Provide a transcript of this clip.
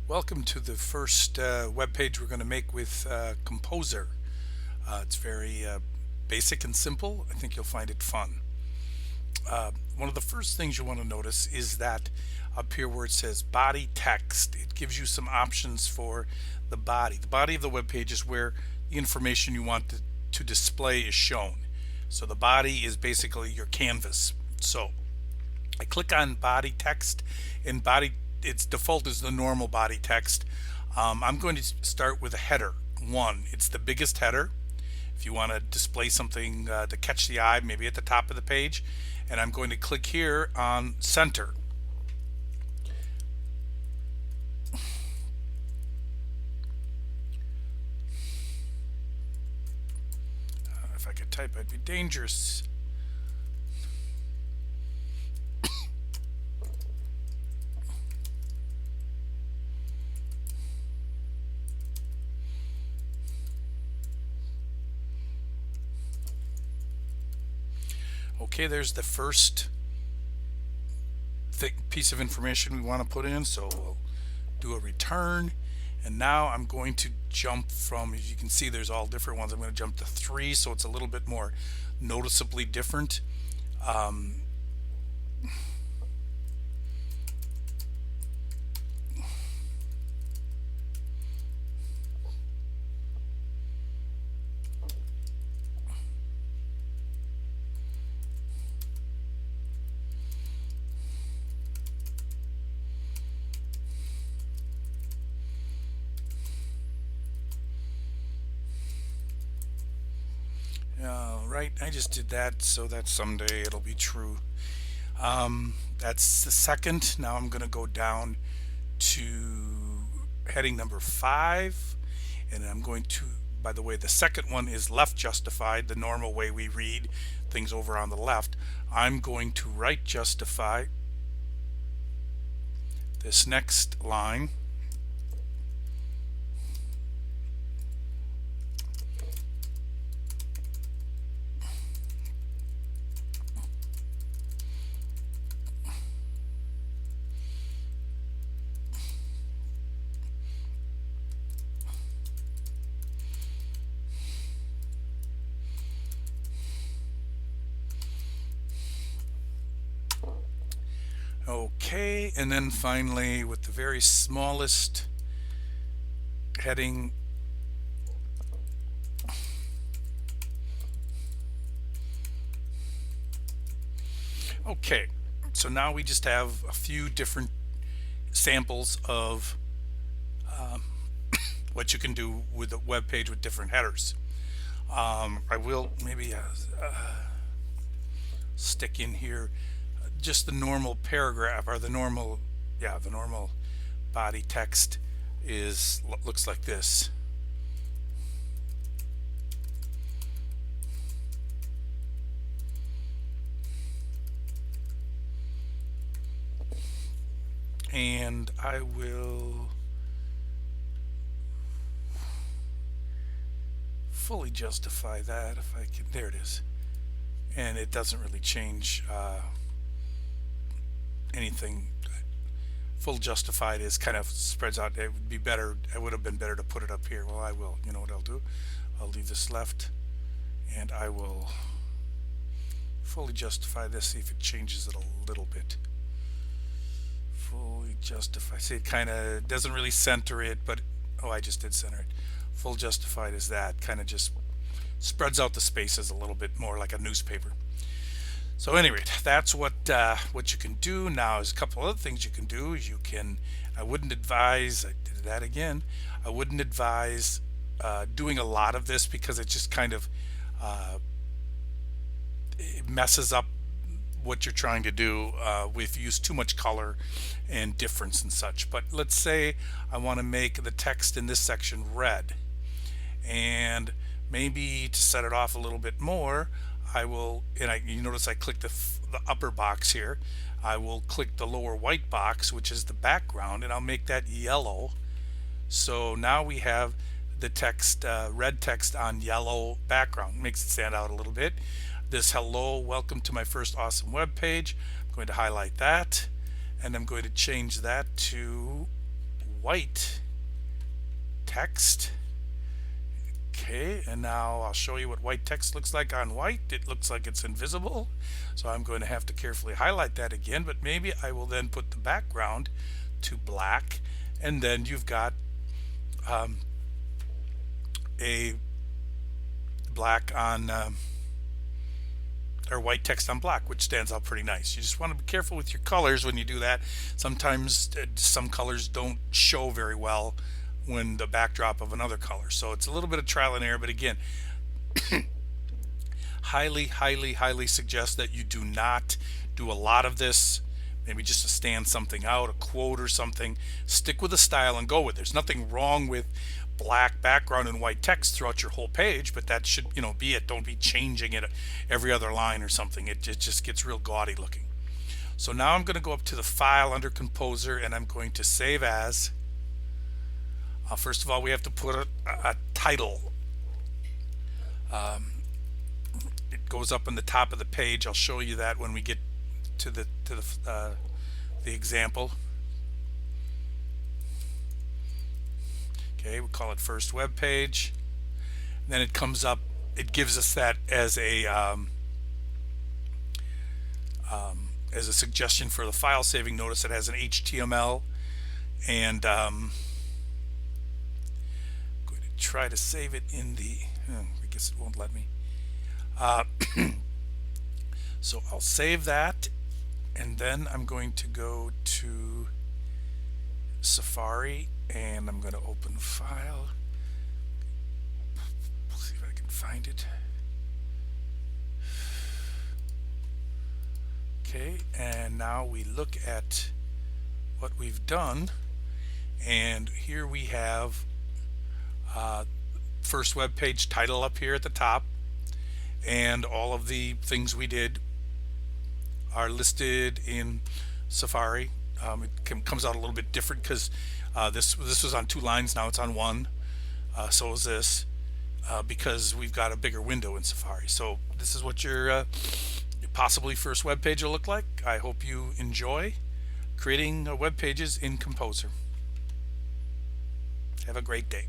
Welcome to the first web page we're going to make with Kompozer. It's very basic and simple. I think you'll find it fun. One of the first things you want to notice is that up here where it says body text, it gives you some options for the body. The body of the web page is where the information you want to display is shown. So the body is basically your canvas. So I click on body text, and its default is the normal body text. I'm going to start with a header 1. It's the biggest header. If you want to display something to catch the eye, maybe at the top of the page, and I'm going to click here on center. If I could type, I'd be dangerous. Okay, there's the first piece of information we want to put in, so we'll do a return. And now I'm going to jump from, as you can see, there's all different ones. I'm going to jump to 3, so it's a little bit more noticeably different. Right, I just did that so that someday it'll be true. That's the second. Now I'm going to go down to heading number 5, and I'm going to, by the way, the second one is left justified, the normal way we read things over on the left. I'm going to right justify this next line. Okay, and then finally with the very smallest heading, okay, so now we just have a few different samples of what you can do with a web page with different headers. I will maybe stick in here just the normal paragraph, or the normal body text looks like this. And I will fully justify that if I can. There it is. And it doesn't really change anything. Full justified is kind of spreads out. It would be better, it would have been better to put it up here. Well, I will. You know what I'll do? I'll leave this left, and I will fully justify this, see if it changes it a little bit. Fully justify. See, it kind of doesn't really center it, but oh, I just did center it. Full justified is that kind of just spreads out the spaces a little bit more like a newspaper. So anyway, that's what you can do. Now there's a couple other things you can do. I wouldn't advise, I did that again, I wouldn't advise doing a lot of this, because it just kind of it messes up what you're trying to do if you use too much color and difference and such. But let's say I want to make the text in this section red, and maybe to set it off a little bit more, I will, and you notice I click the upper box here. I will click the lower white box, which is the background, and I'll make that yellow. So now we have the text, red text on yellow background. Makes it stand out a little bit. This hello, welcome to my first awesome web page. I'm going to highlight that, and I'm going to change that to white text. Okay, and now I'll show you what white text looks like on white. It looks like it's invisible, so I'm going to have to carefully highlight that again, but maybe I will then put the background to black, and then you've got a black on or white text on black, which stands out pretty nice. You just want to be careful with your colors when you do that. Sometimes some colors don't show very well when the backdrop of another color, so it's a little bit of trial and error, but again, highly suggest that you do not do a lot of this. Maybe just to stand something out, a quote or something. Stick with the style and go with it. There's nothing wrong with black background and white text throughout your whole page, but that should, be it. Don't be changing it every other line or something. It just gets real gaudy looking. So now I'm going to go up to the file under Composer, and I'm going to save as. First of all, we have to put a title. It goes up on the top of the page. I'll show you that when we get to the example. Okay, we call it first web page. Then it comes up. It gives us that as a suggestion for the file saving. Notice it has an HTML, and I'm going to try to save it in the. I guess it won't let me. So I'll save that, and then I'm going to go to Safari, and I'm going to open File. See if I can find it. Okay, and now we look at what we've done, and here we have first web page title up here at the top, and all of the things we did are listed in Safari. It comes out a little bit different because this was on 2 lines, now it's on 1. So is this, because we've got a bigger window in Safari. So this is what your possibly first web page will look like. I hope you enjoy creating web pages in Kompozer. Have a great day.